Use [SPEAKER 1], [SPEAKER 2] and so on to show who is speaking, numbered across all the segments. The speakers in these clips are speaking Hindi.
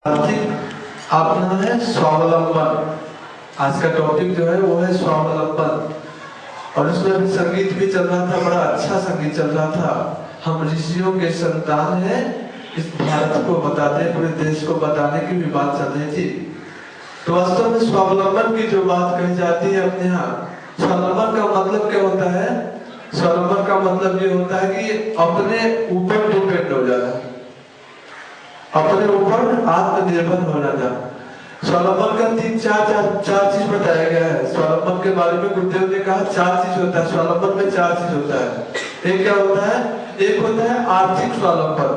[SPEAKER 1] आर्थिक अपना है स्वावलंबन। आज का टॉपिक जो है वो है स्वावलंबन। और उसमें भी संगीत भी चल रहा था, बड़ा अच्छा संगीत चल रहा था। हम ऋषियों के संतान हैं, इस भारत को बताते, पूरे देश को बताने की भी बात चल रही थी। तो वास्तव में स्वावलंबन की जो बात कही जाती है अपने यहाँ, स्वावलंबन का मतलब क्या होता है? स्वावलंबन का मतलब ये होता है कि अपने ऊपर डिपेंड हो जाना, अपने ऊपर आत्मनिर्भर हो जाना। स्वावलंबन का चार चीज बताया गया है। स्वावलंबन के बारे में गुरुदेव ने कहा 4 चीज होता है। स्वावलंबन में 4 चीज होता है। एक क्या होता है? एक होता है आर्थिक स्वावलंबन।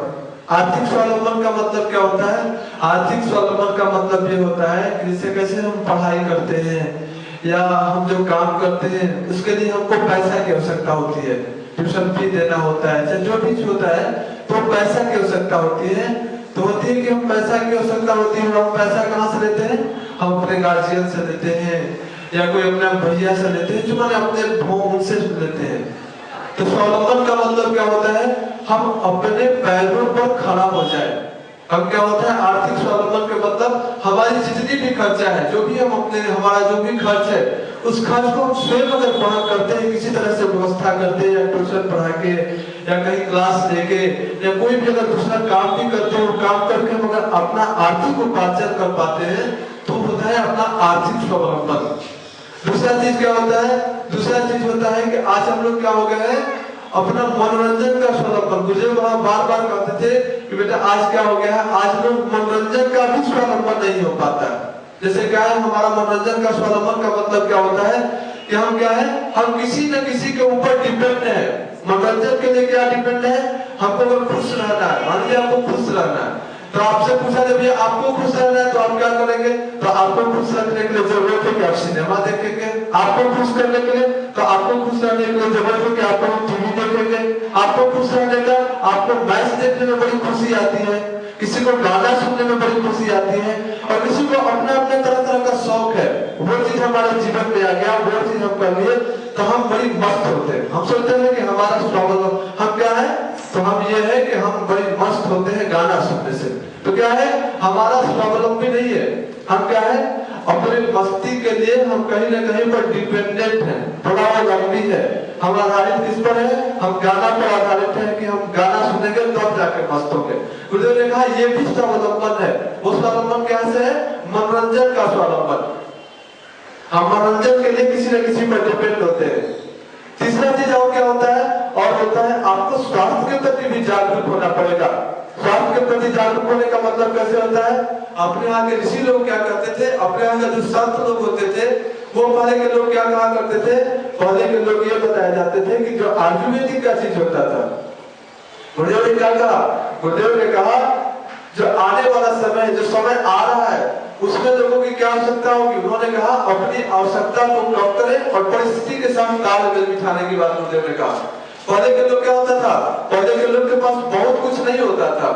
[SPEAKER 1] आर्थिक स्वावलंबन का मतलब क्या होता है? आर्थिक स्वावलंबन का मतलब ये होता है कि जैसे कैसे हम पढ़ाई करते हैं या हम जो काम करते हैं उसके लिए हमको पैसा की आवश्यकता होती है, ट्यूशन फी देना होता है, चाहे जो भी होता है, तो पैसा की आवश्यकता होती है। तो होती है कि हम पैसा की आवश्यकता होती है, हम पैसा कहाँ से लेते हैं? हम अपने गार्जियन से लेते हैं या कोई अपने भैया से लेते हैं, जो मैंने अपने उनसे लेते हैं। तो स्वावलंबन का मतलब क्या होता है? हम अपने पैरों पर खड़ा हो जाए। अब क्या होता है आर्थिक स्वावलंबन के मतलब? हमारी जितनी भी खर्चा है, जो भी हम अपने, हमारा जो भी खर्च है, उस खर्च को हम स्वयं अगर वहन करते हैं, किसी तरह से व्यवस्था करते हैं, या ट्यूशन पढ़ा के या कहीं क्लास लेके या कोई भी अगर दूसरा काम भी करते हैं, काम करके हम अगर अपना आर्थिक उपार्जन कर पाते हैं, तो होता है अपना आर्थिक स्वावलंबन। दूसरा चीज क्या होता है? दूसरा चीज होता है कि आज हम लोग क्या हो गए हैं, अपना मनोरंजन का स्वावलंबन। गुरुदेव वहां बार बार कहते थे कि बेटा आज क्या हो गया है, आज लोग मनोरंजन का भी स्वावलंबन नहीं हो पाता। जैसे क्या है, हमारा मनोरंजन का स्वावलंबन का मतलब क्या होता है कि हम क्या है, हम किसी न किसी के ऊपर डिपेंड है। मनोरंजन के लिए क्या डिपेंड है? हमको अगर खुश रहना है, मान लीजिए आपको खुश रहना है, तो आपसे पूछा जाए भैया आपको खुश रहना है, तो आप क्या करेंगे? तो आपको खुश रखने के लिए जरूरत है कि आप सिनेमा देखेंगे। आपको खुश करने के लिए, तो आपको खुश रहने के लिए जरूरत है कि आपको टीवी देखेंगे। आपको खुश रहने का, आपको मैच देखने में बड़ी खुशी आती है, किसी को गाना सुनने में बड़ी खुशी आती है, और किसी को अपना अपने तरह तरह का शौक है। वो चीज हमारे जीवन में आ गया, वो चीज हम कर लिए, तो हम बड़ी मस्त होते हैं। हम सोचते हैं कि हमारा स्वावलंबन हम क्या है, तो हम ये है कि हम बड़ी मस्त होते हैं गाना सुनने से। तो क्या है, हमारा स्वावलंबी नहीं है। हम क्या है, अपने मस्ती के लिए हम कहीं ना कहीं पर डिपेंडेंट हैं। थोड़ा लंबी है, हम आधारित किस पर है? हम गाना पर आधारित है कि हम गाना सुनेंगे तब जाके मस्त होंगे। गुरुदेव ने कहा ये भी स्वावलंबन है। वो स्वावलंबन कैसे है? मनोरंजन का स्वावलंबन। हम मनोरंजन के लिए किसी न किसी पर डिपेंड होते हैं। तीसरा चीज और क्या होता है? और होता है आपको स्वास्थ्य के प्रति भी जागरूक होना पड़ेगा। स्वास्थ्य के प्रति जागरूक होने का मतलब कैसे होता है? अपने यहाँ के ऋषि लोग क्या करते थे, अपने यहाँ के जो संत लोग होते थे, वो पहले के लोग क्या कहा करते थे? पहले के लोग ये बताए जाते थे कि जो आयुर्वेदिक का चीज होता था, गुरुदेव ने क्या कहा? गुरुदेव ने कहा जो आने वाला समय, जो समय आ रहा है, उसमें लोगों की क्या आवश्यकता होगी? उन्होंने कहा अपनी आवश्यकता को कम करें और परिस्थिति के साथ तालमेल बिठाने की बात गुरुदेव ने कहा। पहले के लोग क्या होता था? पहले के लोग के पास बहुत कुछ नहीं होता था,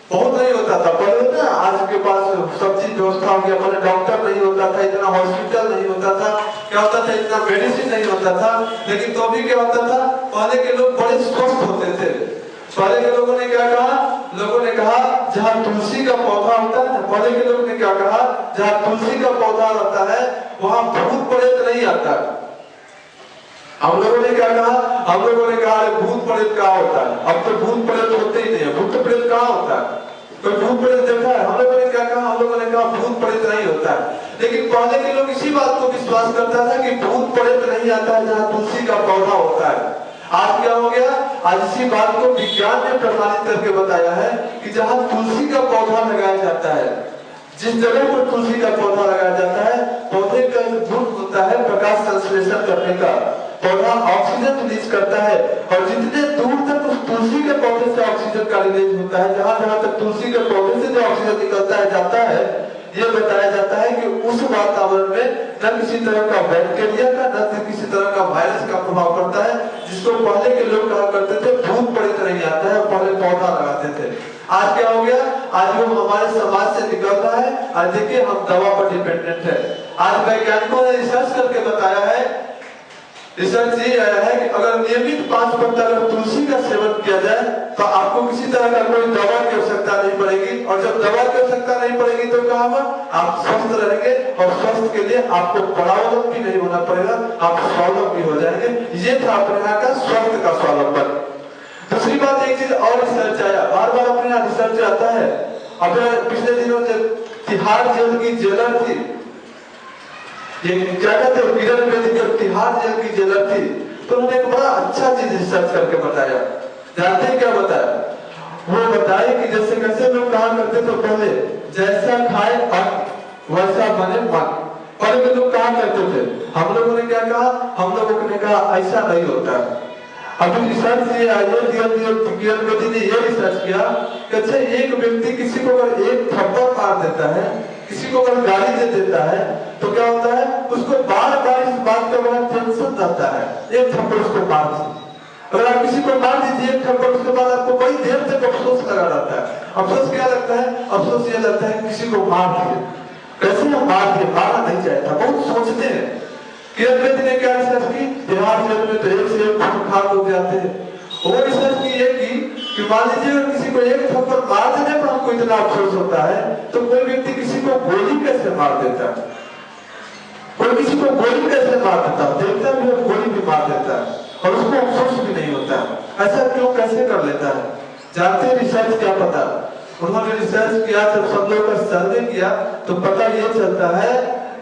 [SPEAKER 1] बहुत नहीं होता था। पहले ना आज के पास सब चीज व्यवस्था हो गया, पहले डॉक्टर नहीं होता था, इतना हॉस्पिटल नहीं होता था, क्या होता था, इतना मेडिसिन नहीं होता था। लेकिन तो भी क्या होता था, पहले के लोग बड़े स्वस्थ होते थे। पहले के लोगों ने क्या कहा? लोगों ने कहा जहाँ तुलसी का पौधा होता है, पहले के लोगों ने क्या कहा? जहाँ तुलसी का पौधा रहता है वहां भूत प्रेत नहीं आता। हम लोगों ने क्या कहा? हम लोगों ने कहा भूत प्रेत कहाँ होता है? अब तो भूत प्रेत होते ही नहीं है। भूत प्रेत कहाँ होता है? कोई भूत प्रेत देखा है? हम लोगों ने क्या कहा? हम लोगों ने कहा भूत प्रेत नहीं होता है। लेकिन पहले के लोग इसी बात को विश्वास करता था कि भूत प्रेत नहीं आता है जहाँ तुलसी का पौधा होता है। आज क्या हो गया? आज इसी बात को विज्ञान ने प्रमाणित करके बताया है कि जहाँ तुलसी का पौधा लगाया जाता है, जिस जगह पर तुलसी का पौधा लगाया जाता है, पौधे का गुण होता है प्रकाश संश्लेषण करने का। पौधा ऑक्सीजन रिलीज करता है, और जितने दूर तक उस तुलसी के पौधे से ऑक्सीजन का रिलीज होता है, जहां जहां तक तुलसी के पौधे से जो ऑक्सीजन निकलता है जाता है, ये बताया जाता है कि उस वातावरण में न किसी तरह का बैक्टीरिया का, न किसी तरह का वायरस का प्रभाव पड़ता है, जिसको पहले के लोग कहा करते थे भूत प्रेत नहीं आता है, पहले पौधा लगाते थे। आज क्या हो गया? आज वो हमारे समाज से निकल रहा है। आज देखिए हम दवा पर डिपेंडेंट है। आज वैज्ञानिकों ने रिसर्च करके बताया है रिसर्च ये आया है कि अगर नियमित 5 पत्ता अगर तुलसी का सेवन किया जाए तो आपको किसी तरह का कोई दवा की आवश्यकता नहीं पड़ेगी, और जब दवा की आवश्यकता नहीं पड़ेगी तो क्या होगा, आप स्वस्थ रहेंगे, और स्वस्थ के लिए आपको परावलंबी नहीं होना पड़ेगा, आप स्वावलंबी हो जाएंगे। ये था अपने यहाँ का स्वस्थ का स्वावलंबन। दूसरी बात, एक चीज और रिसर्च आया, बार बार अपने यहाँ रिसर्च आता है। अपने पिछले दिनों जब तिहाड़ जेल की जेलर थी, ये क्या कहते हैं, किरण बेदी जब तिहाड़ जेल की जेलर थी, तो उन्होंने एक बड़ा अच्छा चीज रिसर्च करके बताया। जानते हैं क्या बताया? वो बताया कि जैसे कैसे लोग कहा करते थे पहले, जैसा खाए अन्न वैसा बने मन। पहले लोग कहा करते थे, हम लोगों ने क्या कहा, हम लोगों ने कहा ऐसा नहीं होता। अभी रिसर्च ये आया, किरण बेदी ने ये रिसर्च किया कि अच्छा एक व्यक्ति किसी को अगर एक थप्पड़ मार देता है, किसी को अगर गाली दे देता है, तो क्या होता है, उसको बार बार इस बात का बड़ा टेंशन रहता है, एक थप्पड़ उसको मार दिया। अगर आप किसी को मार दीजिए एक थप्पड़, उसके बाद आपको बड़ी देर तक अफसोस लगा रहता है। अफसोस क्या लगता है? अफसोस ये लगता है किसी को मार दिए, कैसे हम मार दिए, मारना नहीं चाहता, बहुत सोचते हैं। किरण बेदी ने क्या रिसर्च की, बिहार जेल में तो एक से एक खूंखार लोग जाते हैं। वो रिसर्च की ये कि मान लीजिए अगर किसी को एक थप्पड़ मार देने पर हमको इतना अफसोस होता है, तो कोई व्यक्ति किसी को गोली कैसे मार देता है? कोई किसी को गोली कैसे मार देता है? देखता भी है, गोली भी मार देता है और उसको अफसोस भी नहीं होता है। ऐसा क्यों, कैसे कर लेता है? जानते हैं रिसर्च क्या पता? उन्होंने रिसर्च किया, जब सब लोग का सर्वे किया तो पता ये चलता है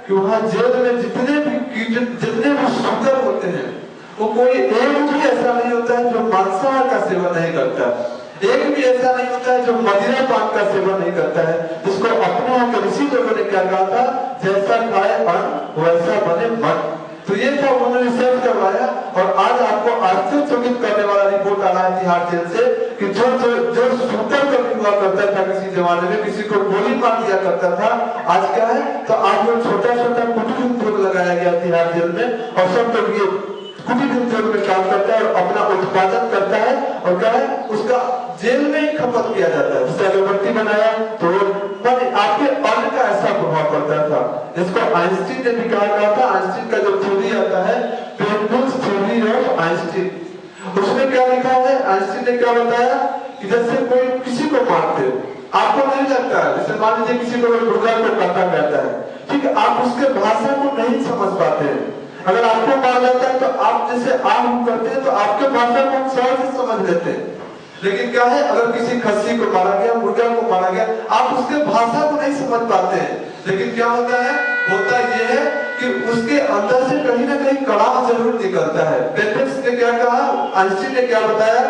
[SPEAKER 1] कि वहां जेल में जितने भी शुगर होते हैं, वो कोई एक भी ऐसा नहीं होता है जो मांसाहार का सेवन नहीं करता, एक भी ऐसा नहीं होता है जो मदिरा पान का सेवन नहीं करता है, जिसको अपने यहाँ के ऋषि लोगों ने क्या कहा था, जैसा खाए अन्न वैसा बने मन। तो ये था, उन्होंने रिसर्च करवाया, और आज आपको आश्चर्यचकित करने वाला रिपोर्ट आ रहा है तिहाड़ जेल से कि जो शूटर कभी हुआ करता था किसी जमाने में, किसी को गोली मार दिया करता था, आज क्या है, तो आज वो छोटा छोटा कुटीर उद्योग लगाया गया तिहाड़ जेल में, और सब लोग ये कुटीर उद्योग में काम करता है और अपना उत्पादन करता है, और क्या है, उसका जेल में ही खपत किया जाता है। जैसे अगरबत्ती बनाया तो आपके अन्न का ऐसा प्रभाव पड़ता था, जिसको आइंस्टीन ने भी कहा था। आइंस्टीन का जो थ्योरी आता है, पेनबुक्स थ्योरी ऑफ आइंस्टीन, उसमें क्या लिखा है, आइंस्टीन ने क्या बताया कि जैसे कोई किसी को मारते, आपको नहीं लगता है, जैसे मान लीजिए किसी को मुर्गा को काटा जाता है, ठीक है, आप उसके भाषा को नहीं समझ पाते हैं। अगर आपको मार जाता है तो आप जैसे आम करते हैं तो आपके भाषा को हम सहज से समझ लेते हैं, लेकिन क्या है, अगर किसी खस्सी को मारा गया, मुर्गा को मारा गया, आप उसके भाषा को नहीं समझ पाते हैं। लेकिन क्या होता है, होता ये है कि उसके अंदर से कहीं ना कहीं कड़ाह जरूर निकलता है। पेनबुक्स ने क्या कहा, आइंस्टीन ने क्या बताया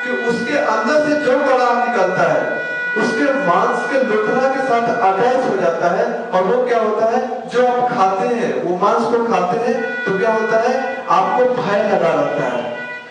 [SPEAKER 1] कि उसके अंदर से जो कड़ाह निकलता है उसके मांस के लोथड़ा के साथ अटैच हो जाता है, और वो क्या होता है, जो आप खाते हैं, वो मांस को खाते हैं तो क्या होता है, आपको भय लगा रहता है।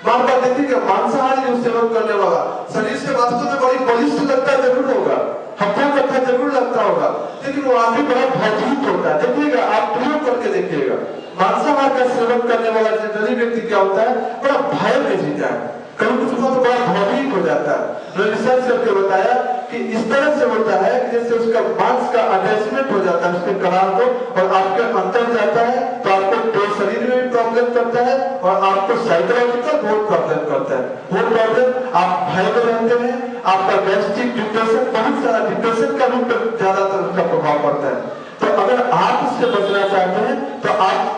[SPEAKER 1] बार बार देखिएगा, मांसाहारी जो सेवन करने वाला शरीर से वास्तव में बड़ी बलिष्ठ लगता जरूर होगा, हफ्ता कट्ठा जरूर लगता होगा, लेकिन वो आदमी बड़ा भयभीत होता है। देखिएगा, आप प्रयोग करके देखिएगा, मांसाहार का सेवन करने वाला जनरली व्यक्ति क्या होता है, बड़ा भय में जीता है, कभी कुछ हुआ तो बड़ा भयभीत हो जाता है। रिसर्च करके बताया कि इस तरह से होता है कि जैसे उसका मांस का अटैचमेंट हो जाता है उसके कड़ाह को, और आपके अंदर जाता है तो आपको शरीर में भी प्रॉब्लम करता है, और आपको साइकोलॉजिकल बहुत प्रॉब्लम करता है। वो प्रॉब्लम आप भय में रहते हैं, आपका गैस्ट्रिक डिप्रेशन, बहुत सारा डिप्रेशन का भी ज्यादातर उसका प्रभाव पड़ता है। तो अगर आप इससे बचना चाहते हैं, तो आप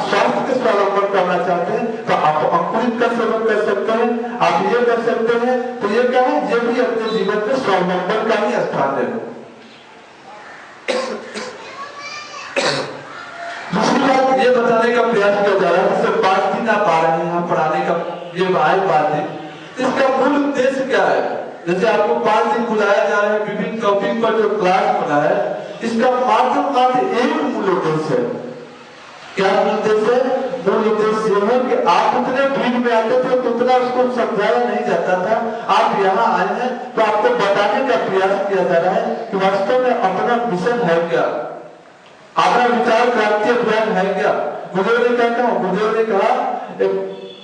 [SPEAKER 1] स्वास्थ्य के स्वावलंबन करना चाहते हैं, तो आप अंकुरित का सेवन कर सकते हैं, आप ये कर सकते हैं। तो ये क्या है, ये भी अपने जीवन में स्वावलंबन का ही स्थान है। दूसरी बात ये बताने का प्रयास किया जा रहा है, जैसे 5 दिन आप आ रहे हैं यहाँ पढ़ाने का, ये बात है, इसका मूल उद्देश्य क्या है? जैसे आपको 5 दिन बुलाया जा रहा है, विभिन्न टॉपिक पर जो क्लास बना है, इसका मात्र एक मूल उद्देश्य है। क्या उद्देश्य है? मूल उद्देश्य यह है कि आप उतने भीड़ में आते थे तो उतना उसको समझाया नहीं जाता था, आप यहाँ आए हैं तो आपको बताने का प्रयास किया जा रहा है कि वास्तव में अपना मिशन है क्या, अपना विचार क्रांति अभियान है क्या। गुरुदेव ने क्या कहा, गुरुदेव ने कहा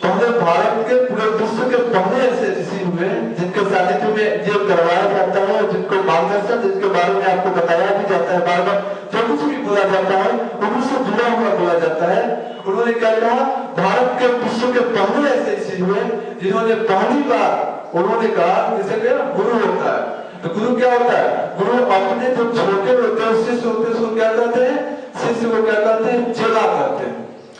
[SPEAKER 1] पहले भारत के पूरे विश्व के पहले ऐसे ऋषि हुए जिनके सानिध्य में ये करवाया जाता है, जिनको मार्गदर्शन, जिनके बारे में आपको बताया भी जाता है, बार बार जो कुछ भी बोला जाता है उन्हीं से जुड़ा हुआ बोला जाता है। उन्होंने क्या कहा, भारत के विश्व के पहले ऐसे ऋषि हुए जिन्होंने पहली बार उन्होंने कहा जैसे कि गुरु होता है, तो गुरु क्या होता है? गुरु अपने जो छोटे होते हैं शिष्य होते हैं उसको क्या कहते हैं? शिष्य को क्या कहते हैं? चेला कहते हैं।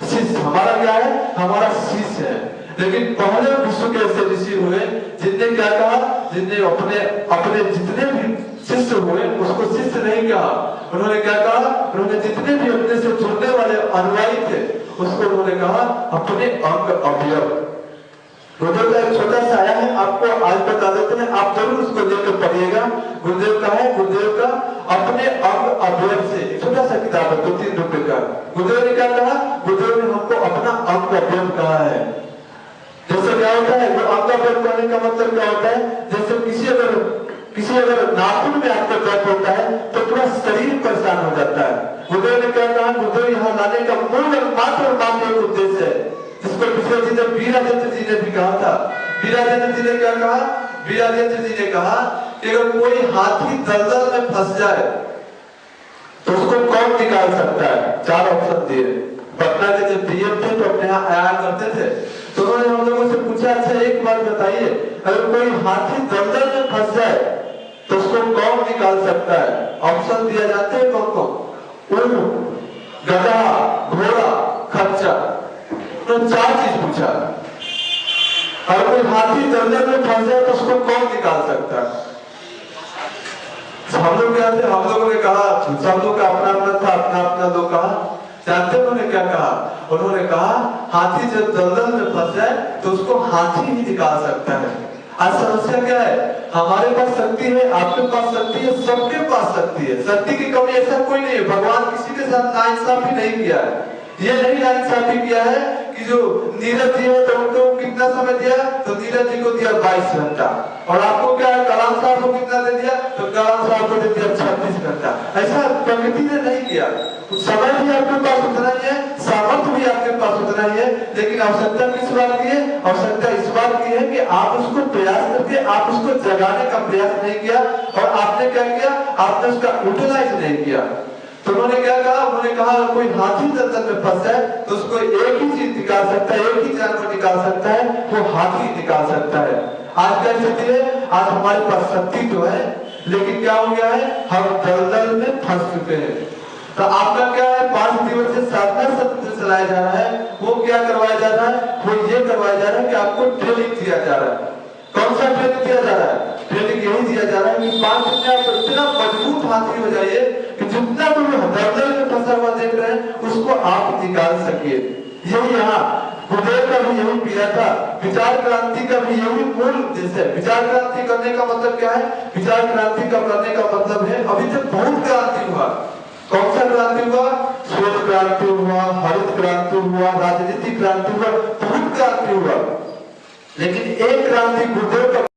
[SPEAKER 1] शिष्य हमारा क्या है? हमारा शिष्य है। लेकिन पहले विश्व के ऐसे ऋषि हुए जिनने क्या कहा? जिनने अपने अपने जितने भी शिष्य हुए उसको शिष्य नहीं कहा, उन्होंने क्या कहा? उन्होंने जितने भी अपने से जुड़ने वाले अनुयायी थे उसको उन्होंने कहा अपने अंग अवयव। गुरुदेव का एक छोटा सा आया है, आपको आज बता देते हैं, आप जरूर उसको लेकर पढ़िएगा। गुरुदेव का है, गुरुदेव का अपने अंग अवयव से, छोटा सा किताब है, 2-3 रुपए का। गुरुदेव ने क्या कहा? गुरुदेव ने हमको अपना अंग अवयव कहा है। जैसे क्या होता है, वो अंग अवयव कहने का मतलब क्या होता है? जैसे किसी अगर नाखून में आपको दर्द होता है तो पूरा शरीर परेशान हो जाता है। गुरुदेव ने क्या कहा? गुरुदेव यहाँ लाने का मूल मात्र उद्देश्य है, जिसको पिछले दिन बी राजेंद्र जी ने भी कहा था। बी राजेंद्र जी ने क्या कहा? बी राजेंद्र जी ने कहा कि अगर कोई हाथी दलदल में फंस जाए तो उसको कौन निकाल सकता है? 4 ऑप्शन दिए। पटना के जब डीएम थे तो अपने यहाँ आया करते थे, तो उन्होंने हम लोगों से पूछा, अच्छा एक बात बताइए, अगर कोई हाथी दलदल में फंस जाए तो उसको कौन निकाल सकता है? ऑप्शन दिया जाते हैं कौन कौन? ऊंट, गधा, घोड़ा, खच्चर। तो 4 चीज पूछा। अगर कोई हाथी दलदल में फंस जाए तो उसको कौन निकाल सकता है? हम लोग क्या थे? हम लोगों ने कहा, सब लोग का अपना अपना था, अपना अपना लोग कहा। जानते उन्होंने क्या कहा? उन्होंने कहा हाथी जब दलदल में फंस जाए तो उसको हाथी ही निकाल सकता है। आज समस्या क्या है? हमारे पास शक्ति है, आपके पास शक्ति है, सबके पास शक्ति है, शक्ति की कमी ऐसा कोई नहीं है। भगवान किसी के साथ नाइंसाफी नहीं किया है। ये नहीं नाइंसाफी किया है कि जो नीरज जी है तो उनको कितना समय दिया? तो नीरज जी को दिया 22 घंटा, और आपको क्या है? कलाम साहब को कितना दे दिया? तो कलाम साहब को दे दिया 26 घंटा। ऐसा प्रकृति ने नहीं किया। समय भी आपके पास उतना ही है, सामर्थ्य भी आपके पास उतना ही है, लेकिन आवश्यकता किस बात की है? आवश्यकता इस बात की है कि आप उसको प्रयास करके आप उसको जगाने का प्रयास नहीं किया, और आपने क्या किया? आपने उसका यूटिलाइज नहीं किया। तो उन्होंने क्या कहा? उन्होंने कहा कोई हाथी दलदल में फंस जाए तो उसको एक ही चीज निकाल सकता है, एक ही जानवर निकाल सकता है, वो हाथी निकाल सकता है। आज क्या स्थिति है? आज हमारे पास शक्ति तो है, लेकिन क्या हो गया है? हम दलदल में फंस चुके हैं। तो आपका क्या है? 5 दिवसीय साधना सत्र चलाया जा रहा है। वो क्या करवाया जा रहा है? वो ये करवाया जा रहा है कि आपको ट्रेनिंग दिया जा रहा है। कौन सा ट्रेनिंग दिया जा रहा है? ट्रेनिंग यही दिया जा रहा है कि 5 दिन में आप इतना मजबूत हाथी हो जाइए कि जितना भी दलदल में फंसा हुआ देख रहे हैं उसको आप निकाल सकिए। यही यहाँ गुरुदेव का भी यही किया था। विचार क्रांति का भी यही मूल उद्देश्य है। विचार क्रांति करने का मतलब क्या है? विचार क्रांति का करने का मतलब है, अभी तक बहुत क्रांति हुआ। कौन सा क्रांति हुआ? श्वेत क्रांति हुआ, हरित क्रांति हुआ, राजनीतिक क्रांति हुआ, बहुत क्रांति हुआ, लेकिन एक क्रांति गुरुदेव का